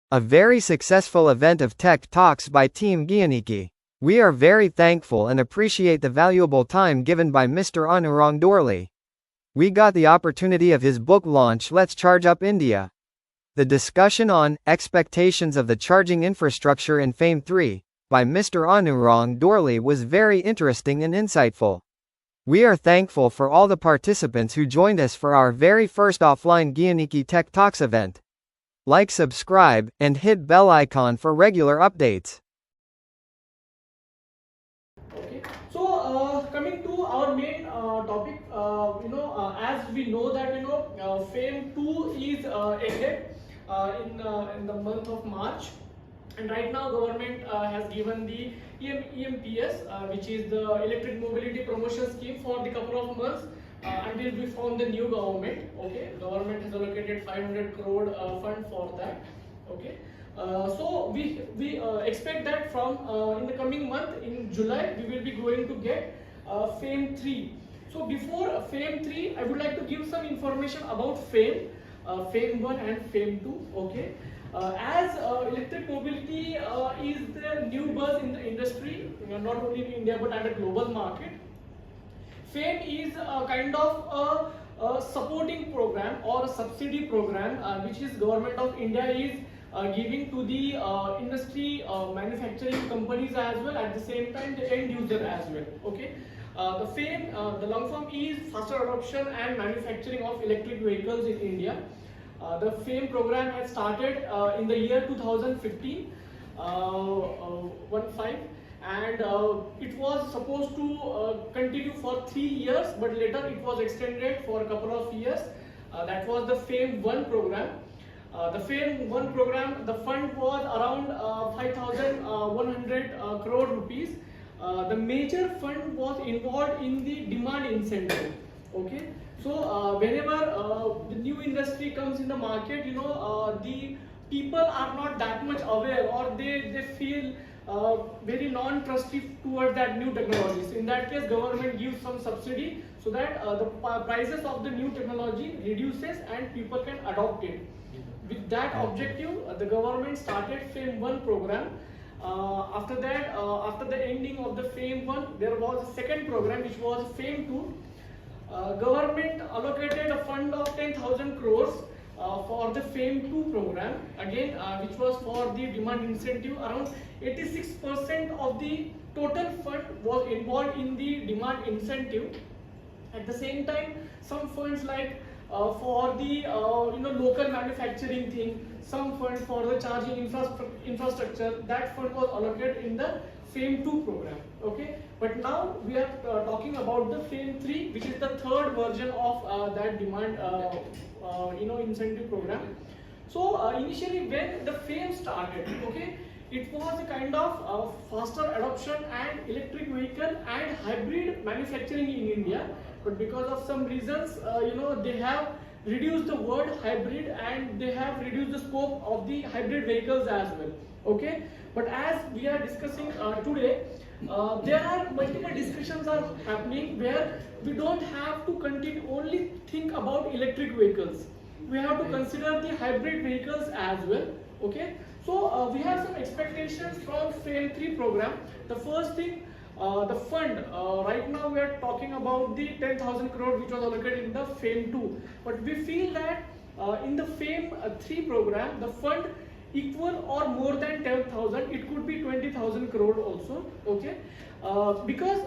A very successful event of tech talks by Team Gyaniki. We are very thankful and appreciate the valuable time given by Mr. Anurang Dorle. We got the opportunity of his book launch Let's Charge Up India. The discussion on expectations of the charging infrastructure in FAME 3 by Mr. Anurang Dorle was very interesting and insightful. We are thankful for all the participants who joined us for our very first offline Gyaniki Tech Talks event. Like, subscribe, and hit bell icon for regular updates. Okay, so coming to our main topic, as we know that FAME 2 is ended in the month of March, and right now government has given the EMPS, which is the Electric Mobility Promotion Scheme, for the couple of months until we form the new government. Okay, government has allocated 500 crore fund for that. Okay. So we expect that from in the coming month, in July, we will be going to get FAME 3. So before FAME 3, I would like to give some information about FAME 1 and FAME 2. Okay, as electric mobility is the new buzz in the industry, not only in India but at a global market. FAME is a kind of a supporting program or a subsidy program which is government of India is giving to the industry, manufacturing companies as well, at the same time the end user as well. Okay, the FAME, the long form is Faster Adoption and Manufacturing of Electric Vehicles in India. The FAME program has started in the year 2015, and it was supposed to continue for 3 years, but later it was extended for a couple of years. That was the FAME 1 program. The FAME 1 program, the fund was around 5,100 crore rupees. The major fund was involved in the demand incentive. Okay, so whenever the new industry comes in the market, the people are not that much aware, or they feel very non-trusty towards that new technology. So in that case, government gives some subsidy so that the prices of the new technology reduces and people can adopt it. With that objective, the government started FAME 1 program. After that, after the ending of the FAME 1, there was a second program which was FAME 2. Government allocated a fund of 10,000 crores for the FAME 2 program, again which was for the demand incentive. Around 86% of the total fund was involved in the demand incentive. At the same time, some funds like for the local manufacturing thing, some fund for the charging infrastructure, that fund was allocated in the FAME 2 program. Okay, but now we are talking about the FAME 3, which is the third version of that demand incentive program. So initially when the FAME started, okay, it was a kind of faster adoption and electric vehicle and hybrid manufacturing in India. But because of some reasons, they have reduced the word hybrid and they have reduced the scope of the hybrid vehicles as well. Okay, but as we are discussing today, there are multiple discussions are happening where we don't have to only think about electric vehicles. We have to consider the hybrid vehicles as well. Okay, so we have some expectations from FAME 3 program. The first thing, the fund, right now we are talking about the 10,000 crore which was allocated in the FAME 2, but we feel that in the FAME 3 program, the fund equal or more than 10,000, it could be 20,000 crore also. Okay, because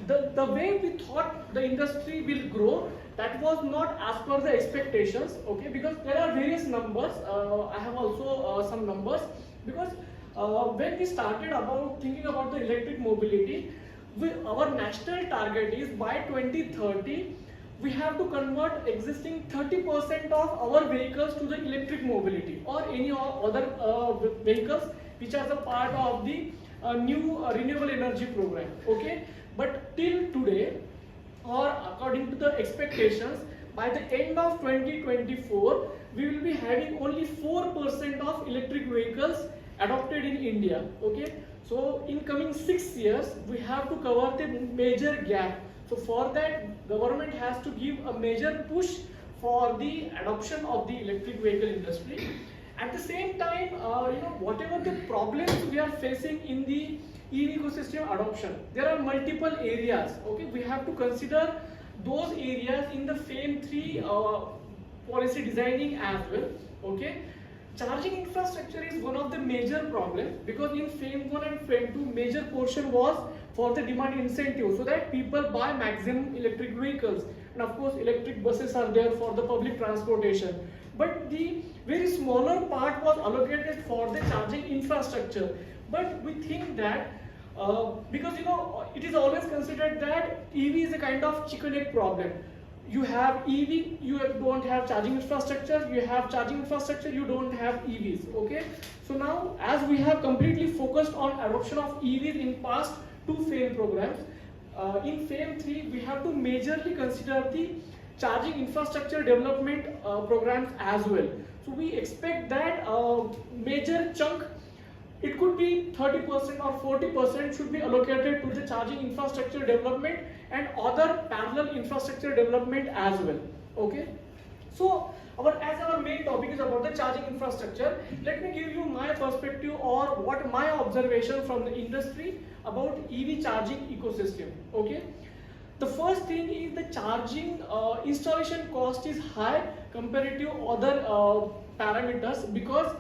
the way we thought the industry will grow, that was not as per the expectations. Okay, because there are various numbers. I have also some numbers, because when we started thinking about the electric mobility, our national target is by 2030 we have to convert existing 30% of our vehicles to the electric mobility or any other vehicles which are the part of the new renewable energy program. Okay, but till today, or according to the expectations, by the end of 2024 we will be having only 4% of electric vehicles adopted in India. Okay, so in coming 6 years we have to cover the major gap. So for that, government has to give a major push for the adoption of the electric vehicle industry. At the same time, whatever the problems we are facing in the EV ecosystem adoption, there are multiple areas. Okay, we have to consider those areas in the FAME 3 policy designing as well. Okay, charging infrastructure is one of the major problems, because in FAME 1 and FAME 2 major portion was for the demand incentive, so that people buy maximum electric vehicles, and of course electric buses are there for the public transportation. But the very smaller part was allocated for the charging infrastructure. But we think that because it is always considered that EV is a kind of chicken egg problem. You have EV, you don't have charging infrastructure. You have charging infrastructure, you don't have EVs. Okay, so now as we have completely focused on adoption of EVs in past two FAME programs, in FAME 3 we have to majorly consider the charging infrastructure development programs as well. So we expect that major chunk, it could be 30% or 40%, should be allocated to the charging infrastructure development and other parallel infrastructure development as well. Okay, so as our main topic is about the charging infrastructure, let me give you my perspective or what my observation from the industry about EV charging ecosystem. Okay, the first thing is the charging installation cost is high compared to other parameters, because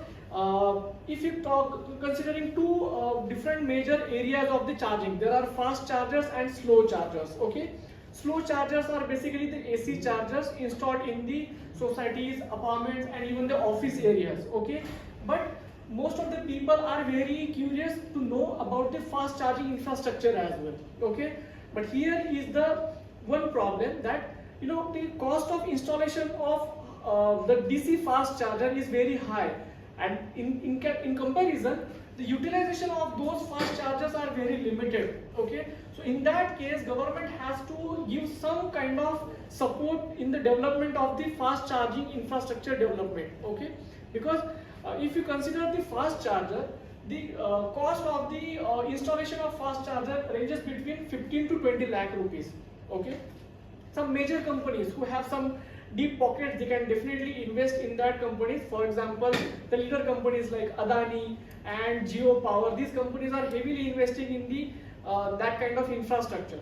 if you talk considering two different major areas of the charging, there are fast chargers and slow chargers. Okay, slow chargers are basically the AC chargers installed in the societies, apartments, and even the office areas. Okay, but most of the people are very curious to know about the fast charging infrastructure as well. Okay, but here is the one problem, that the cost of installation of the DC fast charger is very high, and in comparison the utilization of those fast chargers are very limited. Okay, so in that case government has to give some kind of support in the development of the fast charging infrastructure development. Okay, because if you consider the fast charger, the cost of the installation of fast charger ranges between 15 to 20 lakh rupees. Okay, some major companies who have some deep pockets, they can definitely invest in that companies. For example, the leader companies like Adani and Geo Power, these companies are heavily investing in the that kind of infrastructure.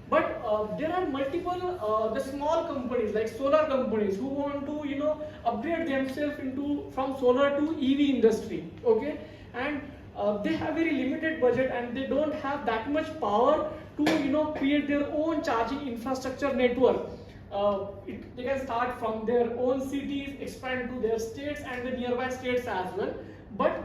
But there are multiple the small companies like solar companies who want to upgrade themselves from solar to EV industry. Okay, and they have very limited budget and they don't have that much power to create their own charging infrastructure network. They can start from their own cities, expand to their states and the nearby states as well. But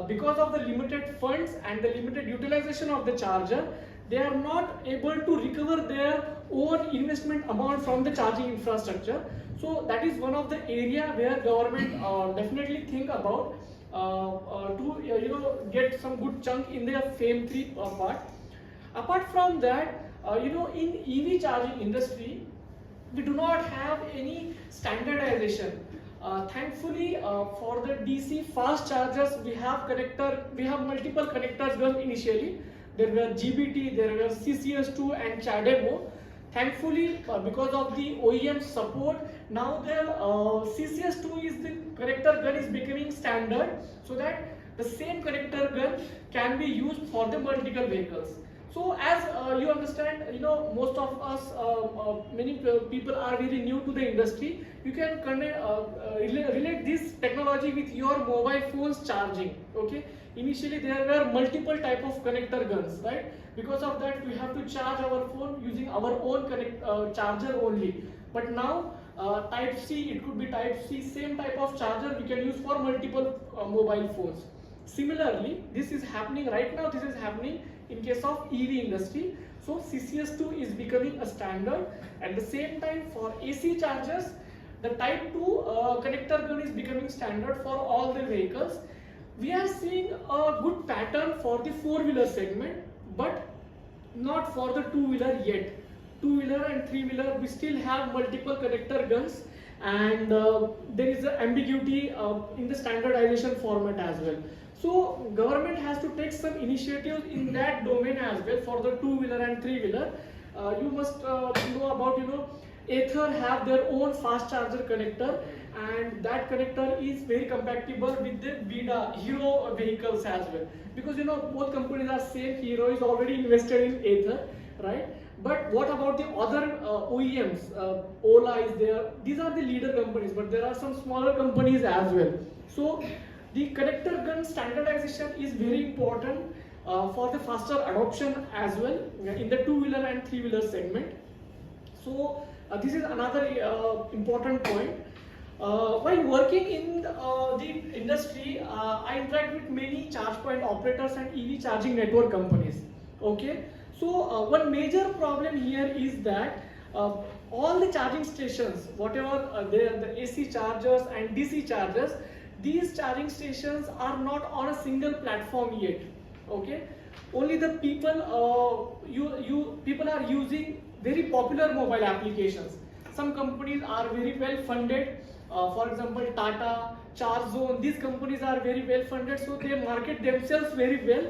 because of the limited funds and the limited utilization of the charger, they are not able to recover their own investment amount from the charging infrastructure. So that is one of the area where government definitely think about to get some good chunk in their FAME 3 part. Apart from that, in EV charging industry, we do not have any standardization. Thankfully, for the DC fast chargers, we have multiple connectors done initially. There were GBT, there were CCS2 and ChargeUp. Thankfully, because of the OEM support, now the CCS2 is the connector gun is becoming standard, so that the same connector gun can be used for the multiple vehicles. So as you understand, most of us, many people are very new to the industry. You can relate this technology with your mobile phone's charging. Okay, initially there were multiple type of connector guns, right? Because of that, we have to charge our phone using our own charger only. But now Type C, it could be Type C, same type of charger we can use for multiple mobile phones. Similarly, this is happening right now. This is happening in case of EV industry. So CCS2 is becoming a standard. At the same time, for AC chargers, the Type 2 connector gun is becoming standard for all the vehicles. We are seeing a good pattern for the four-wheeler segment, but not for the two-wheeler yet. Two-wheeler and three-wheeler, we still have multiple connector guns, and there is an ambiguity in the standardization format as well. So government has to take some initiatives in that domain as well for the two-wheeler and three-wheeler. You must know about Ather have their own fast charger connector, and that connector is very compatible with the Vida Hero vehicles as well. Because you know both companies are same. Hero is already invested in Ather, right? But what about the other OEMs? Ola is there. These are the leader companies, but there are some smaller companies as well. So the connector gun standardization is very important for the faster adoption as well in the two-wheeler and three-wheeler segment. So this is another important point. While working in the industry, I interact with many charge point operators and EV charging network companies. Okay, so one major problem here is that all the charging stations, whatever the AC chargers and DC chargers, these charging stations are not on a single platform yet. Okay, only the people people are using very popular mobile applications. Some companies are very well funded. For example, Tata, ChargeZone, these companies are very well funded, so they market themselves very well,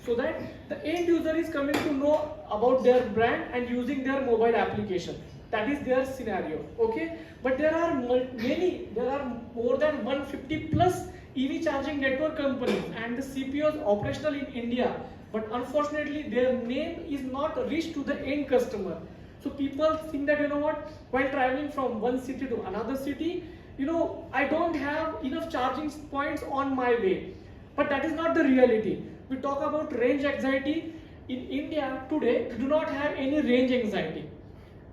so that the end user is coming to know about their brand and using their mobile application. That is their scenario. Okay, but there are more than 150 plus EV charging network companies, and the CPOs operational in India, but unfortunately their name is not reached to the end customer. So people think that, you know what, while traveling from one city to another city, you know, I don't have enough charging points on my way. But that is not the reality. We talk about range anxiety. In India today, we do not have any range anxiety.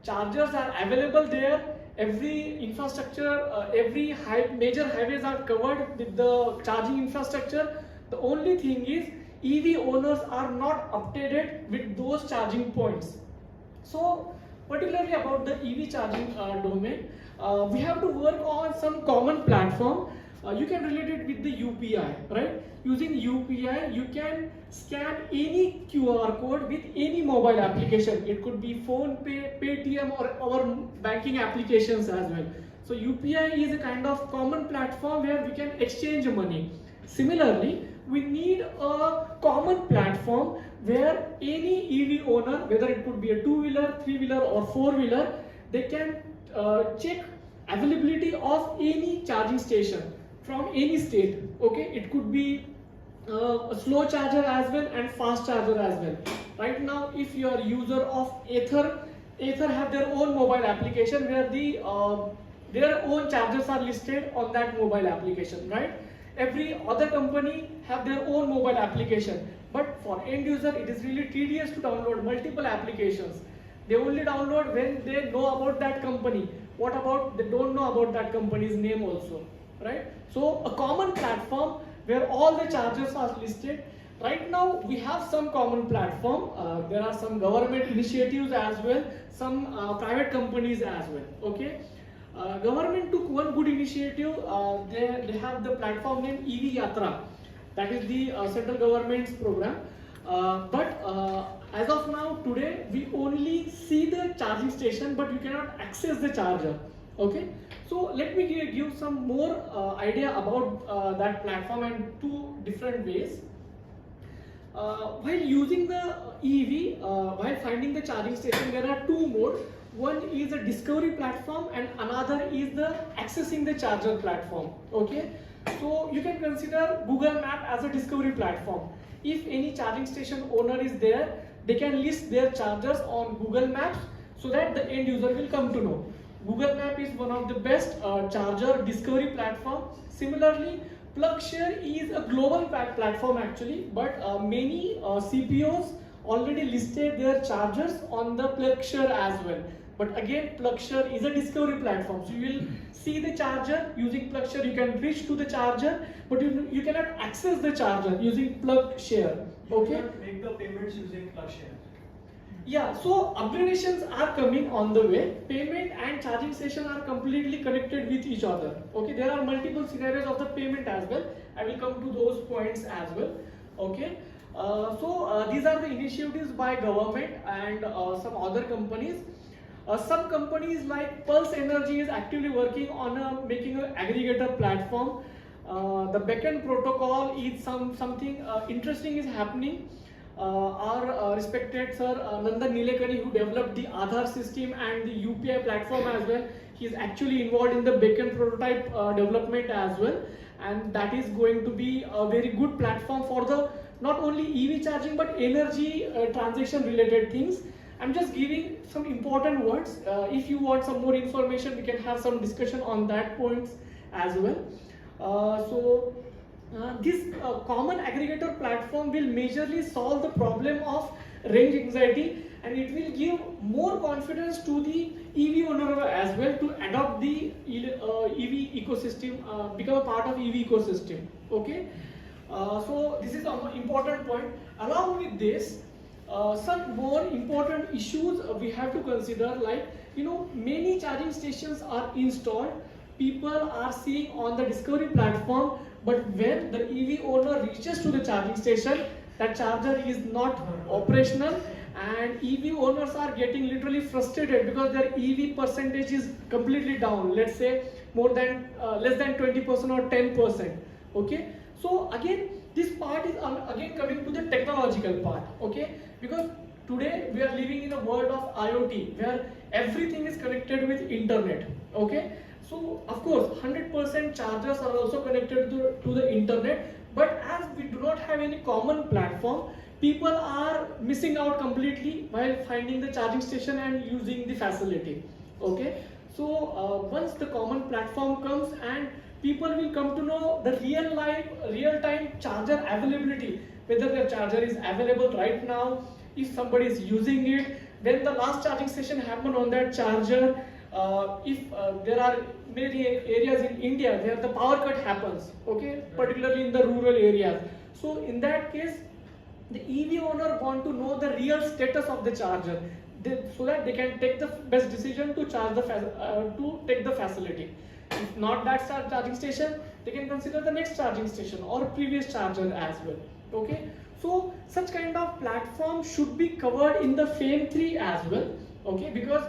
Chargers are available there. Every infrastructure, major highways are covered with the charging infrastructure. The only thing is EV owners are not updated with those charging points. So particularly about the EV charging domain, we have to work on some common platform. You can relate it with the UPI, right? Using UPI, you can scan any QR code with any mobile application. It could be PhonePe, Paytm, or our banking applications as well. So UPI is a kind of common platform where we can exchange money. Similarly, we need a common platform where any EV owner, whether it could be a two-wheeler, three-wheeler or four-wheeler, they can check availability of any charging station from any state. Okay, it could be a slow charger as well and fast charger as well. Right now, if you are user of Ather have their own mobile application where their own chargers are listed on that mobile application, right? Every other company have their own mobile application, but for end user it is really tedious to download multiple applications. They only download when they know about that company. What about they don't know about that company's name also, right? So a common platform where all the chargers are listed. Right now we have some common platform. There are some government initiatives as well, some private companies as well. Okay. Government took one good initiative. They have the platform named EV Yatra. That is the central government's program. But as of now, today, we only see the charging station, but you cannot access the charger. Okay. So let me give some more idea about that platform and two different ways. While using the EV, while finding the charging station, there are two modes. One is a discovery platform and another is the accessing the charger platform. Okay, so you can consider Google Map as a discovery platform. If any charging station owner is there, they can list their chargers on Google Maps so that the end user will come to know. Google Map is one of the best charger discovery platform. Similarly, PlugShare is a global platform actually, but many CPOs already listed their chargers on the PlugShare as well. But again, PlugShare is a discovery platform. So you will see the charger using PlugShare. You can reach to the charger, but you cannot access the charger using PlugShare. Okay. You can make the payments using PlugShare. Yeah. So upgradations are coming on the way. Payment and charging station are completely connected with each other. Okay. There are multiple scenarios of the payment as well. I will come to those points as well. Okay. These are the initiatives by government and some other companies. Some companies like Pulse Energy is actively working on making an aggregator platform. The backend protocol is something interesting is happening. our respected sir Nandan Nilekani, who developed the Aadhaar system and the UPI platform as well. He is actually involved in the backend prototype development as well, and that is going to be a very good platform for the not only EV charging but energy transaction related things. I'm just giving some important words. If you want some more information, we can have some discussion on that points as well. This common aggregator platform will majorly solve the problem of range anxiety, and it will give more confidence to the EV owner as well to adopt the EV ecosystem, become a part of EV ecosystem. Okay, so this is an important point. Along with this, some more important issues we have to consider, like many charging stations are installed, people are seeing on the discovery platform, but when the EV owner reaches to the charging station, that charger is not operational, and EV owners are getting literally frustrated because their EV percentage is completely down, let's say more than less than 20% or 10%. Okay, so again this part is again coming to the technological part. Okay, because today we are living in a world of IoT where everything is connected with internet. Okay, so of course 100% chargers are also connected to the internet, but as we do not have any common platform, people are missing out completely while finding the charging station and using the facility. Okay, so once the common platform comes and people will come to know the real time charger availability, whether the charger is available right now, if somebody is using it, when the last charging session happened on that charger, if there are many areas in India where the power cut happens, okay, particularly in the rural areas. So in that case, the EV owner want to know the real status of the charger, so that they can take the best decision to charge to take the facility. If not that charging station, they can consider the next charging station or previous charger as well. Okay, so such kind of platform should be covered in the FAME 3 as well. Okay, because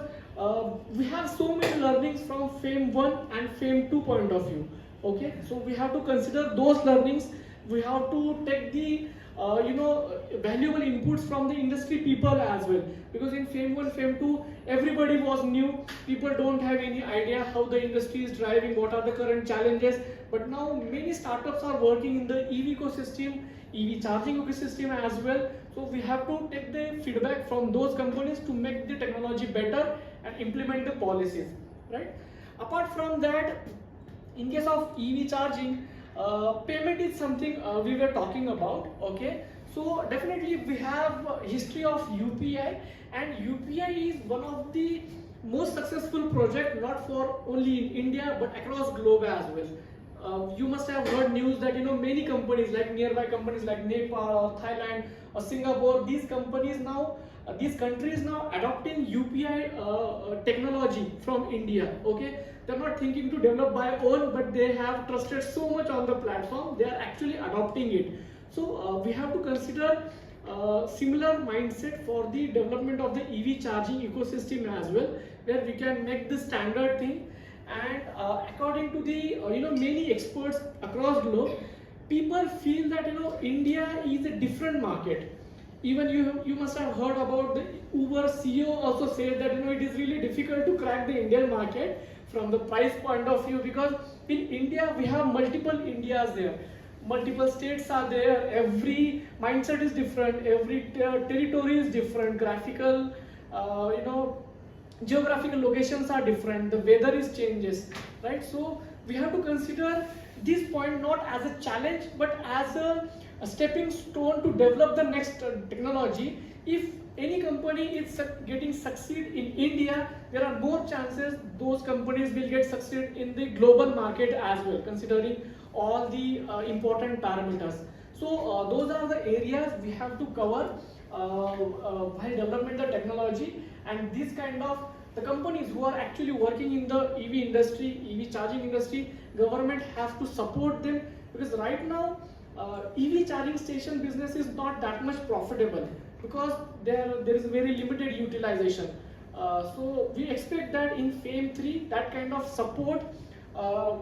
we have so many learnings from FAME 1 and FAME 2 point of view. Okay, so we have to consider those learnings. We have to take the valuable inputs from the industry people as well, because in FAME 1, FAME 2, everybody was new. People don't have any idea how the industry is driving, what are the current challenges. But now many startups are working in the EV ecosystem, EV charging ecosystem as well. So we have to take the feedback from those companies to make the technology better and implement the policies, right? Apart from that, in case of EV charging, payment is something we were talking about. Okay, so definitely we have history of UPI, and UPI is one of the most successful project, not for only in India but across globe as well. You must have heard news that many companies, like nearby companies like Nepal or Thailand or Singapore, these companies now these countries now adopting UPI technology from India. Okay, they're not thinking to develop by own, but they have trusted so much on the platform, they are actually adopting it. So we have to consider similar mindset for the development of the EV charging ecosystem as well, where we can make the standard thing. And according to the many experts across globe, people feel that India is a different market. Even you must have heard about the Uber CEO also said that it is really difficult to crack the Indian market from the price point of view, because in India we have multiple Indias there, multiple states are there, every mindset is different, every territory is different, graphical geographical locations are different, the weather is changes, right? So we have to consider this point not as a challenge but as a stepping stone to develop the next technology. If any company is getting succeed in India, there are more chances those companies will get succeed in the global market as well, considering all the important parameters. So those are the areas we have to cover while developing the technology. And this kind of the companies who are actually working in the EV industry, EV charging industry, government has to support them, because right now EV charging station business is not that much profitable, because there is very limited utilization. So we expect that in FAME 3 that kind of support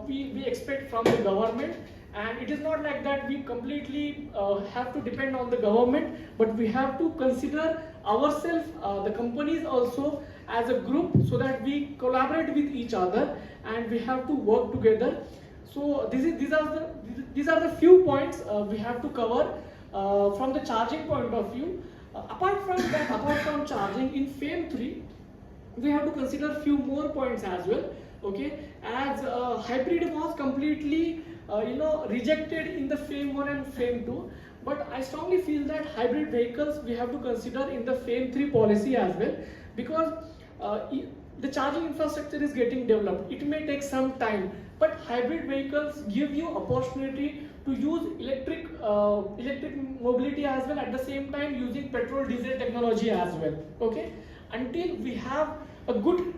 we expect from the government, And it is not like that we completely have to depend on the government, but we have to consider ourselves, the companies also, as a group, so that we collaborate with each other and we have to work together. So these are the few points we have to cover from the charging point of view. Apart from that, apart from charging, in FAME 3, we have to consider few more points as well. Okay, as hybrid was completely rejected in the FAME 1 and FAME 2, but I strongly feel that hybrid vehicles we have to consider in the FAME 3 policy as well, because the charging infrastructure is getting developed. It may take some time, but hybrid vehicles give you opportunity to use electric mobility as well, at the same time using petrol diesel technology as well. Okay, until we have a good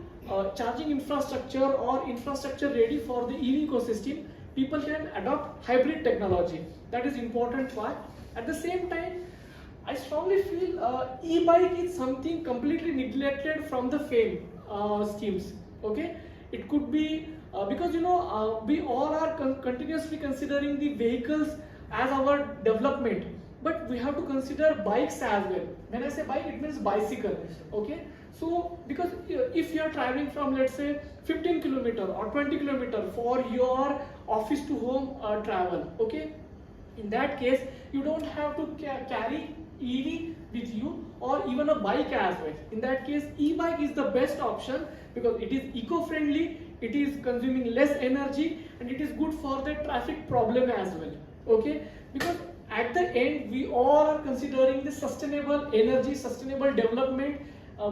charging infrastructure or infrastructure ready for the EV ecosystem, people can adopt hybrid technology. That is important part. At the same time, I strongly feel e-bike is something completely neglected from the FAME schemes. Okay, it could be because we all are continuously considering the vehicles as our development, but we have to consider bikes as well. When I say bike, it means bicycle. Okay, so because if you are traveling from, let's say, 15 kilometer or 20 kilometer for your office to home travel, okay, in that case you don't have to carry EV with you or even a bike as well. In that case, e-bike is the best option because it is eco-friendly, it is consuming less energy, and it is good for the traffic problem as well. Okay, because at the end we all are considering the sustainable energy, sustainable development.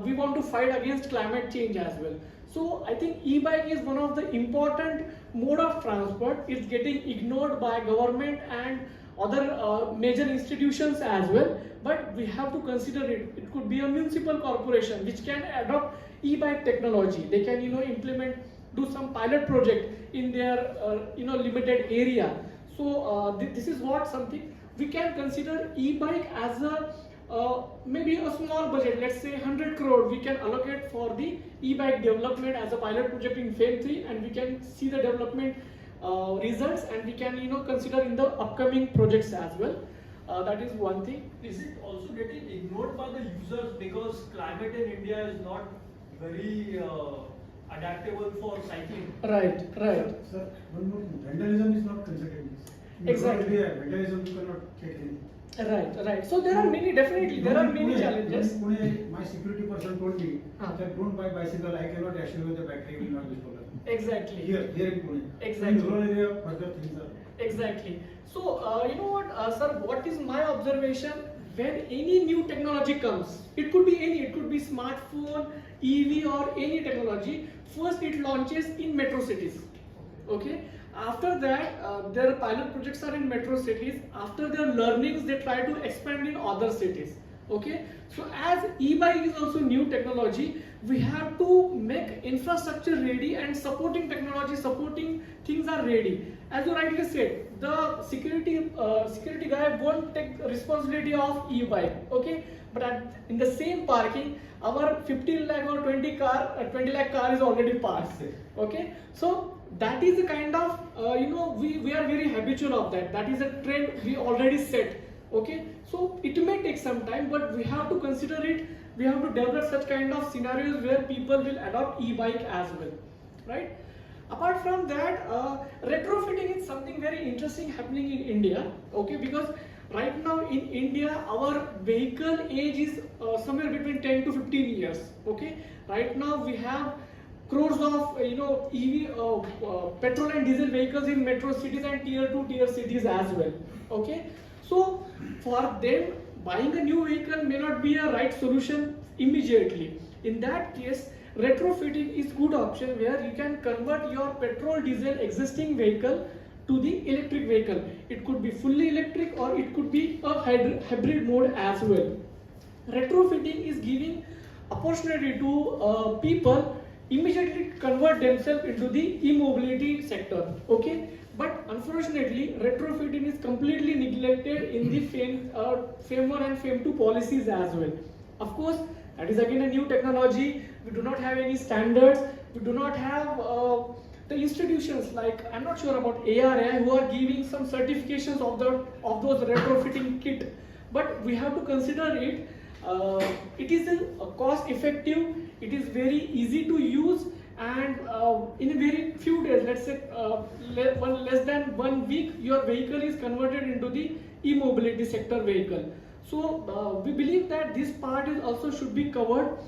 We want to fight against climate change as well. So I think e-bike is one of the important mode of transport. It's getting ignored by government and other major institutions as well, but we have to consider it. It could be a municipal corporation which can adopt e-bike technology. They can implement, do some pilot project in their limited area. So this is what something we can consider e-bike as a maybe a small budget, let's say 100 crore we can allocate for the e-bike development as a pilot project in FAME 3, and we can see the development results, and we can consider in the upcoming projects as well. That is one thing. Is it also getting ignored by the users because climate in India is not very adaptable for cycling? Right. Sir, one more thing. Vandalism is not considered. Exactly. Vandalism you cannot check anything. Right. So there are many, definitely, there are many challenges. Pune, my security person told me that don't buy bicycle, I cannot assure you the battery will not be stolen. Exactly. Here in Pune. Exactly. In rural area, further things are. Exactly. So, you know what, sir, what is my observation? When any new technology comes, it could be any, it could be smartphone, EV or any technology, first it launches in metro cities. Okay. After that, their pilot projects are in metro cities. After their learnings, they try to expand in other cities. Okay. So as e-bike is also new technology, we have to make infrastructure ready and supporting technology, supporting things are ready. As you rightly said, the security guy won't take responsibility of e-bike. Okay. But in the same parking, our 15 lakh or 20 lakh car is already parked. Okay. So that is the kind of we are very habitual of that. That is a trend we already set. Okay, so it may take some time, but we have to consider it. We have to develop such kind of scenarios where people will adopt e-bike as well, right? Apart from that, retrofitting is something very interesting happening in India. Okay, because right now in India our vehicle age is somewhere between 10 to 15 years. Okay, right now we have crores of EV petrol and diesel vehicles in metro cities and tier 2 tier cities as well. Okay, so for them buying a new vehicle may not be a right solution immediately. In that case, retrofitting is good option where you can convert your petrol diesel existing vehicle to the electric vehicle. It could be fully electric or it could be a hybrid mode as well. Retrofitting is giving opportunity to people immediately convert themselves into the e-mobility sector. Okay, but unfortunately retrofitting is completely neglected in the FAME 1 and FAME 2 policies as well. Of course, that is again a new technology. We do not have any standards. We do not have the institutions like, I'm not sure about ARI, who are giving some certifications of those retrofitting kit, but we have to consider it. It is a cost effective, it is very easy to use, and in a very few days, let's say less than 1 week, your vehicle is converted into the e-mobility sector vehicle. So we believe that this part is also should be covered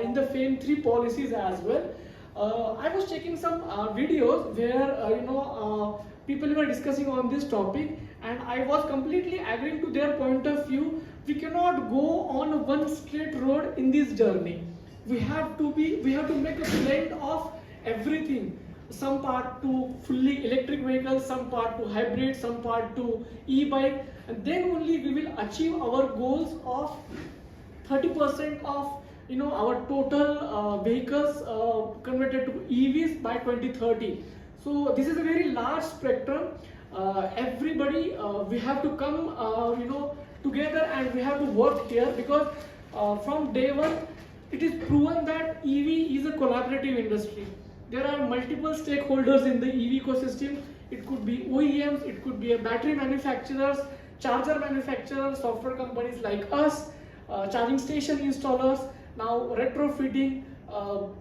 in the FAME 3 policies as well. I was checking some videos where people were discussing on this topic, and I was completely agreeing to their point of view. We cannot go on one straight road in this journey. We have to make a blend of everything. Some part to fully electric vehicles, some part to hybrid, some part to e-bike, and then only we will achieve our goals of 30% of our total vehicles converted to EVs by 2030. So this is a very large spectrum. Everybody, we have to come together, and we have to work here, because from day one it is proven that EV is a collaborative industry. There are multiple stakeholders in the EV ecosystem. It could be OEMs, it could be a battery manufacturers, charger manufacturers, software companies like us, charging station installers, now retrofitting,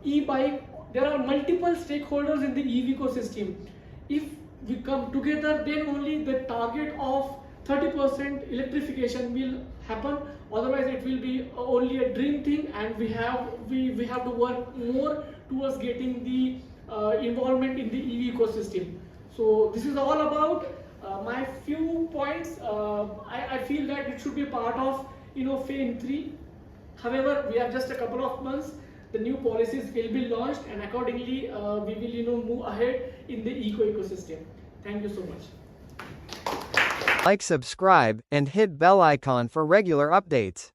e-bike. There are multiple stakeholders in the EV ecosystem. If we come together, then only the target of 30% electrification will happen. Otherwise it will be only a dream thing, and we have to work more towards getting the involvement in the EV ecosystem. So this is all about my few points. I feel that it should be part of FAME 3. However, we have just a couple of months. The new policies will be launched, and accordingly we will move ahead in the ecosystem. Thank you so much. Like, subscribe, and hit bell icon for regular updates.